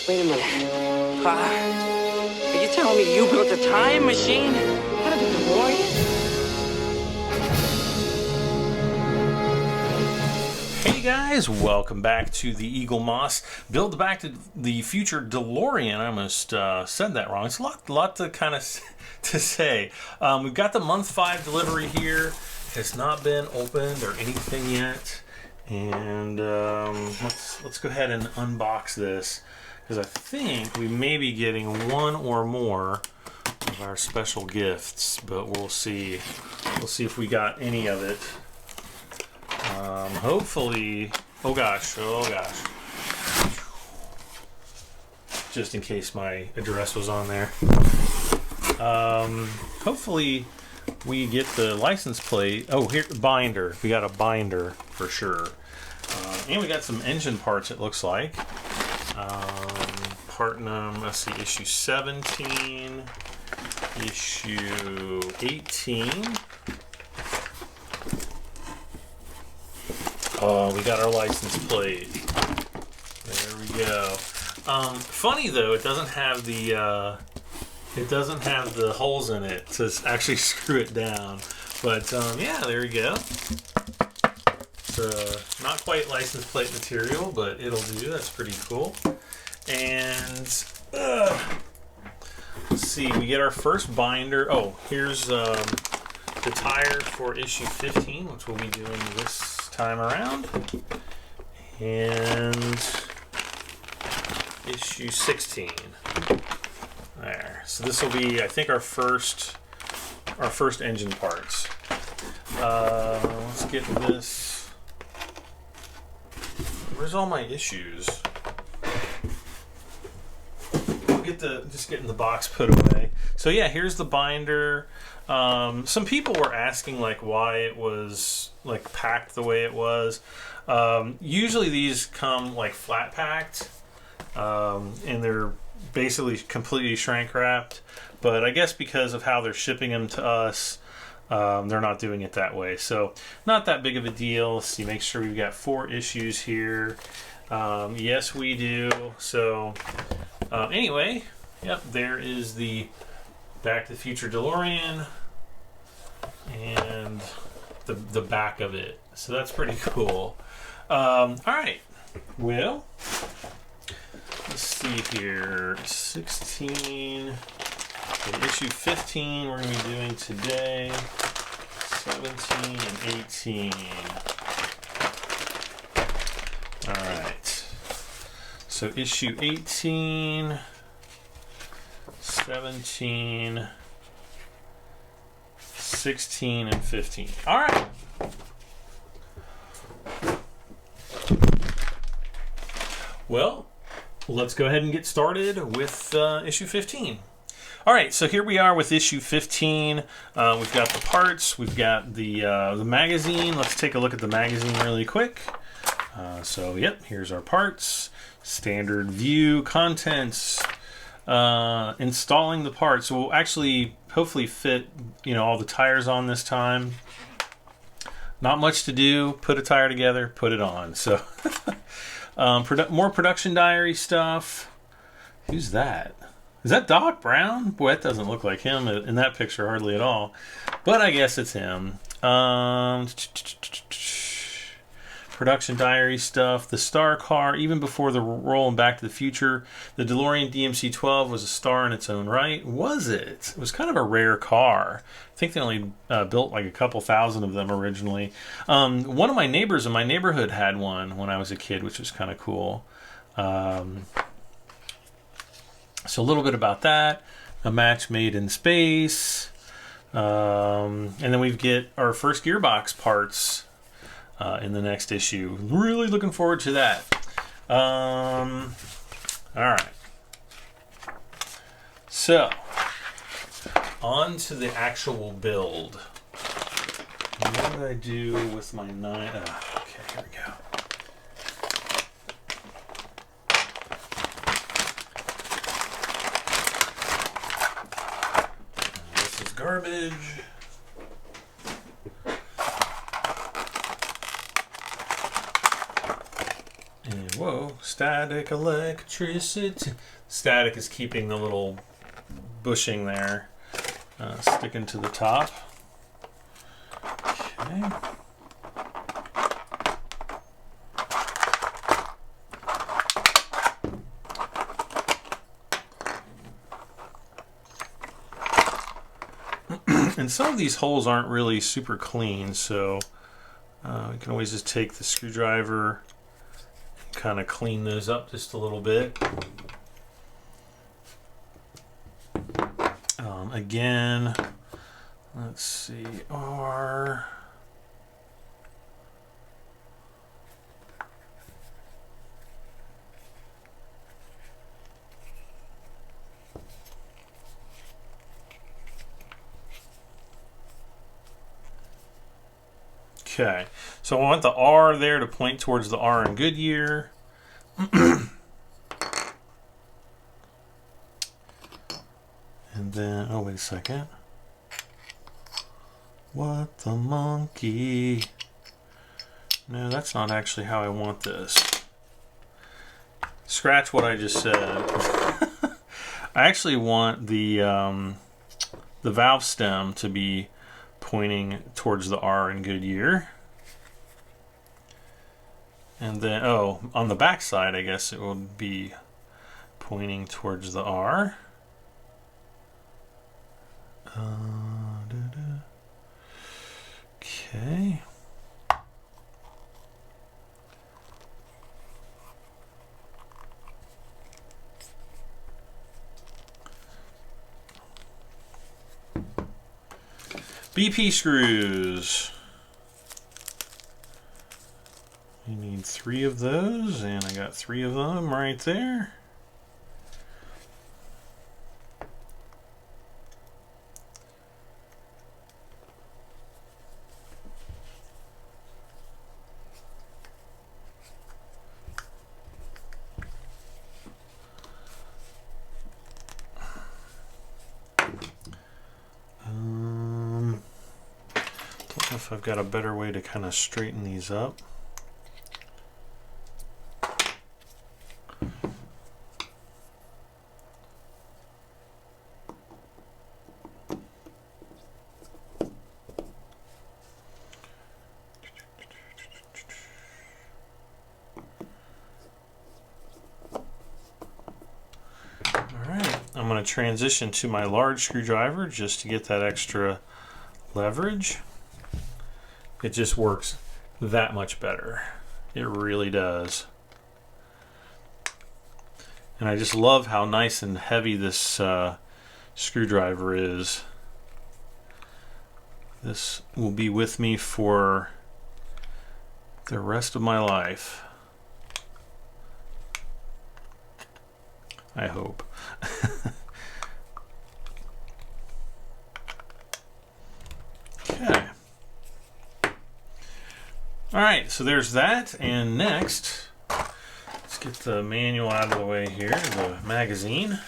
Wait a minute. Are you telling me you built a time machine out of a DeLorean? Hey guys, welcome back to the Eagle Moss Build Back to the Future DeLorean. I almost said that wrong. It's a lot to kind of to say. We've got the month 5 delivery here. It has not been opened or anything yet. And let's go ahead and unbox this, because I think we may be getting one or more of our special gifts, but we'll see. We'll see if we got any of it. Hopefully, oh gosh, just in case my address was on there. Hopefully we get the license plate. Oh, here, binder. We got a binder for sure. And we got some engine parts, it looks like. Part number, let's see, issue 17, issue 18. We got our license plate. There we go. Funny though, it doesn't have the holes in it to actually screw it down. But yeah, there we go. It's not quite license plate material, but it'll do. That's pretty cool. And let's see, we get our first binder. Oh, here's the tire for issue 15, which we'll be doing this time around, and issue 16 there. So this will be, I think, our first engine parts. Let's get this. Where's all my issues? Just getting the box put away. So yeah, here's the binder. Some people were asking like why it was like packed the way it was. Usually these come like flat packed, and they're basically completely shrink wrapped, but I guess because of how they're shipping them to us, they're not doing it that way, so not that big of a deal. Let's see, make sure we've got 4 issues here. Yes, we do. So anyway, yep, there is the Back to the Future DeLorean and the back of it. So that's pretty cool. All right. Well, let's see here. 16. Okay, issue 15 we're going to be doing today. 17 and 18. All right. So issue 18. 17, 16, and 15. All right. Well, let's go ahead and get started with issue 15. All right, so here we are with issue 15. We've got the parts. We've got the magazine. Let's take a look at the magazine really quick. So, yep, here's our parts. Standard view, contents. Installing the parts. So we'll actually hopefully fit, all the tires on this time. Not much to do. Put a tire together, put it on. So more production diary stuff. Who's that? Is that Doc Brown? Boy, that doesn't look like him in that picture hardly at all, but I guess it's him. Production diary stuff, the star car. Even before the rolling Back to the Future, the DeLorean DMC-12 was a star in its own right. Was it? It was kind of a rare car. I think they only built like a couple thousand of them originally. One of my neighbors in my neighborhood had one when I was a kid, which was kind of cool. So a little bit about that. A match made in space. And then we get our first gearbox parts in the next issue. Really looking forward to that. All right. So, on to the actual build. What did I do with my 9? Okay, here we go. This is garbage. And whoa, Static electricity. Static is keeping the little bushing there sticking to the top. Okay. And some of these holes aren't really super clean, so you can always just take the screwdriver and kind of clean those up just a little bit. Again, let's see, R. Okay, so I want the R there to point towards the R in Goodyear. And then, oh, wait a second. What the monkey? No, that's not actually how I want this. Scratch what I just said. I actually want the valve stem to be pointing towards the R in Goodyear. And then, oh, on the back side, I guess it would be pointing towards the R. Okay. BP screws. You need 3 of those, and I got 3 of them right there. Don't know if I've got a better way to kind of straighten these up. I'm going to transition to my large screwdriver just to get that extra leverage. It just works that much better. It really does. And I just love how nice and heavy this screwdriver is. This will be with me for the rest of my life. I hope. Okay. All right, so there's that. And next, let's get the manual out of the way here, the magazine.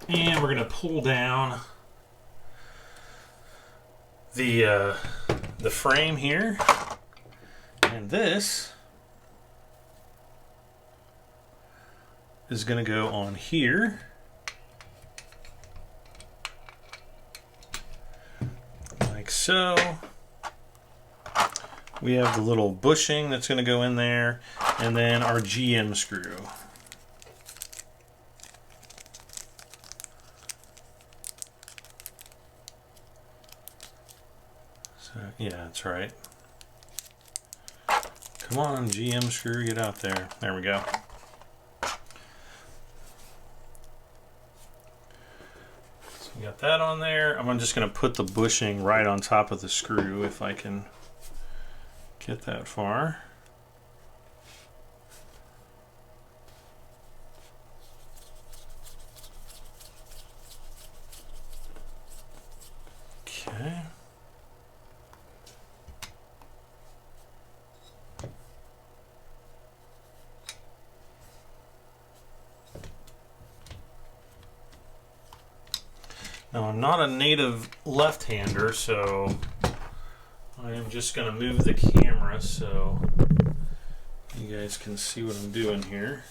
And we're going to pull down the frame here, and this is going to go on here, like so. We have the little bushing that's going to go in there, and then our GM screw. Yeah, that's right. Come on, GM screw, get out there. There we go. So we got that on there. I'm just going to put the bushing right on top of the screw if I can get that far. Okay. Now not a native left-hander, so I am just going to move the camera so you guys can see what I'm doing here.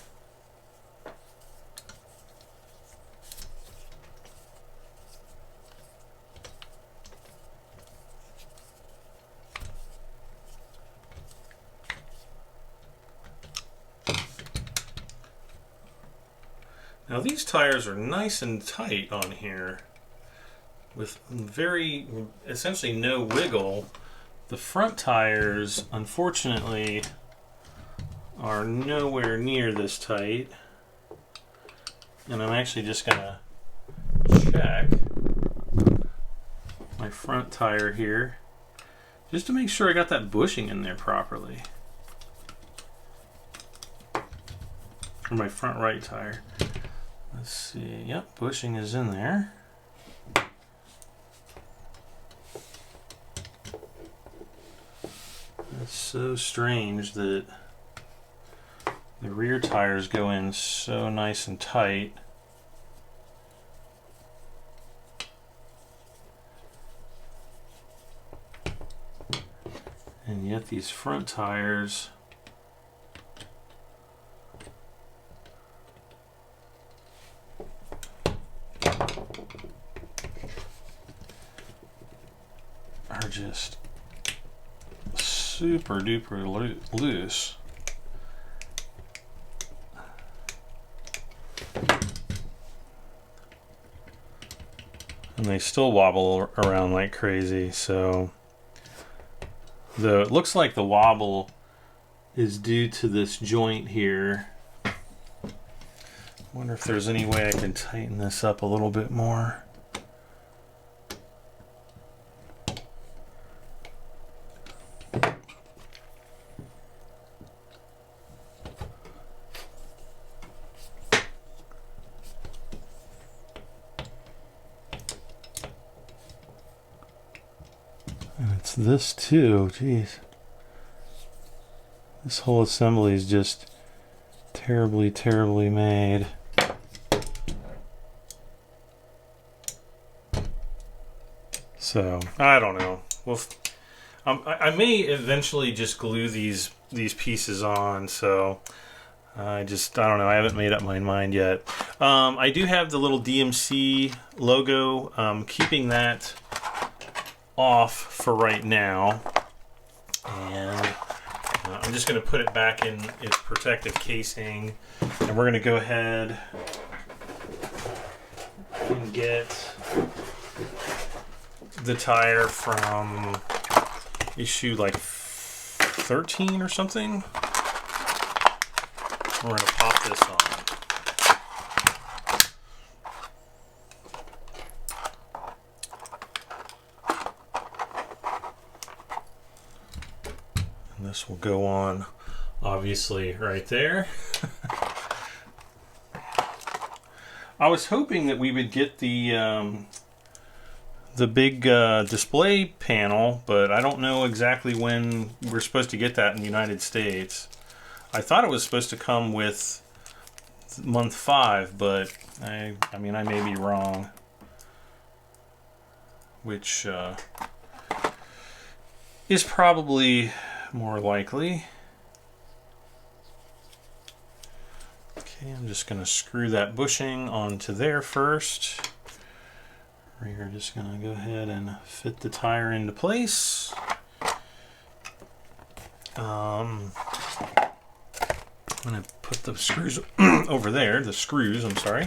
Now these tires are nice and tight on here with essentially no wiggle. The front tires, unfortunately, are nowhere near this tight. And I'm actually just gonna check my front tire here just to make sure I got that bushing in there properly. Or my front right tire. Let's see, yep, bushing is in there. It's so strange that the rear tires go in so nice and tight. And yet these front tires are just super duper loose. And they still wobble around like crazy, so it looks like the wobble is due to this joint here. I wonder if there's any way I can tighten this up a little bit more. It's this too, geez. This whole assembly is just terribly, terribly made. So, I don't know. Well, I may eventually just glue these pieces on, so I don't know. I haven't made up my mind yet. I do have the little DMC logo, keeping that off for right now, and I'm just going to put it back in its protective casing, and we're going to go ahead and get the tire from issue like 13 or something. We're going to pop this on. This will go on, obviously, right there. I was hoping that we would get the big display panel, but I don't know exactly when we're supposed to get that in the United States. I thought it was supposed to come with month 5, but I mean, I may be wrong, which is probably more likely. Okay, I'm just going to screw that bushing onto there first. We're just going to go ahead and fit the tire into place. I'm going to put the screws over there, I'm sorry.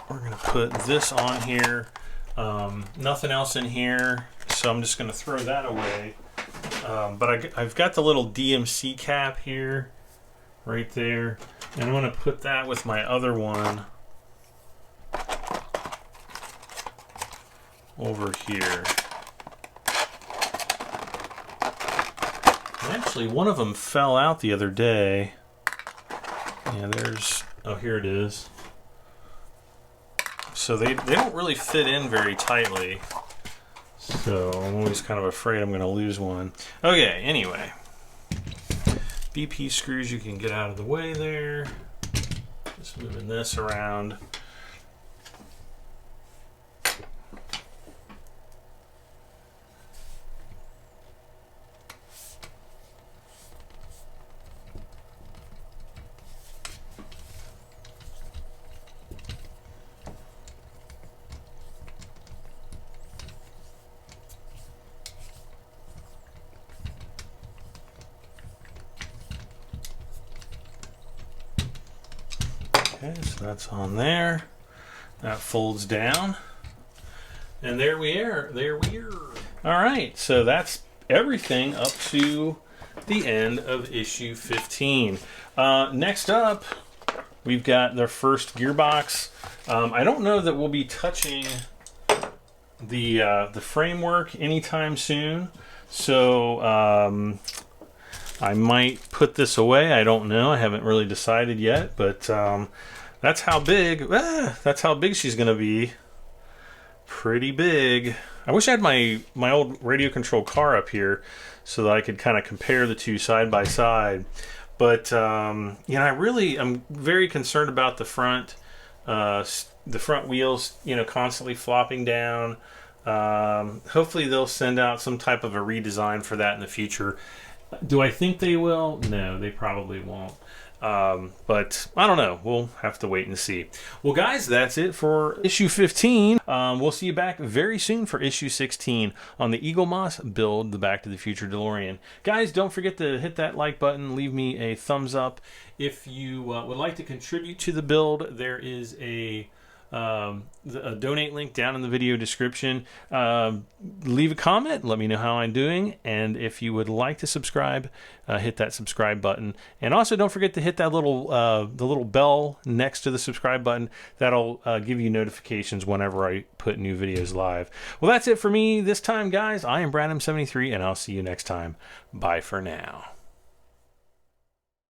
We're going to put this on here. Nothing else in here, so I'm just going to throw that away. But I've got the little DMC cap here, right there, and I'm going to put that with my other one over here. And actually, one of them fell out the other day. Yeah, oh, here it is. So they don't really fit in very tightly. So I'm always kind of afraid I'm going to lose one. Okay, anyway. BP screws you can get out of the way there. Just moving this around. Okay, so that's on there. That folds down. And there we are. All right, so that's everything up to the end of issue 15. Next up, we've got the first gearbox. I don't know that we'll be touching the framework anytime soon, so I might put this away. I don't know. I haven't really decided yet, but that's how big. That's how big she's gonna be. Pretty big. I wish I had my old radio controlled car up here so that I could kind of compare the two side by side. But you know, I'm very concerned about the front wheels, you know, constantly flopping down. Hopefully they'll send out some type of a redesign for that in the future. Do I think they will? No, they probably won't. But I don't know. We'll have to wait and see. Well, guys, that's it for issue 15. We'll see you back very soon for issue 16 on the Eagle Moss build, the Back to the Future DeLorean. Guys, don't forget to hit that like button. Leave me a thumbs up. If you would like to contribute to the build, there is a donate link down in the video description. Leave a comment, let me know how I'm doing, and if you would like to subscribe, hit that subscribe button. And also don't forget to hit that little bell next to the subscribe button. That'll give you notifications whenever I put new videos live. Well, that's it for me this time, guys. I am Brad M73, and I'll see you next time. Bye for now.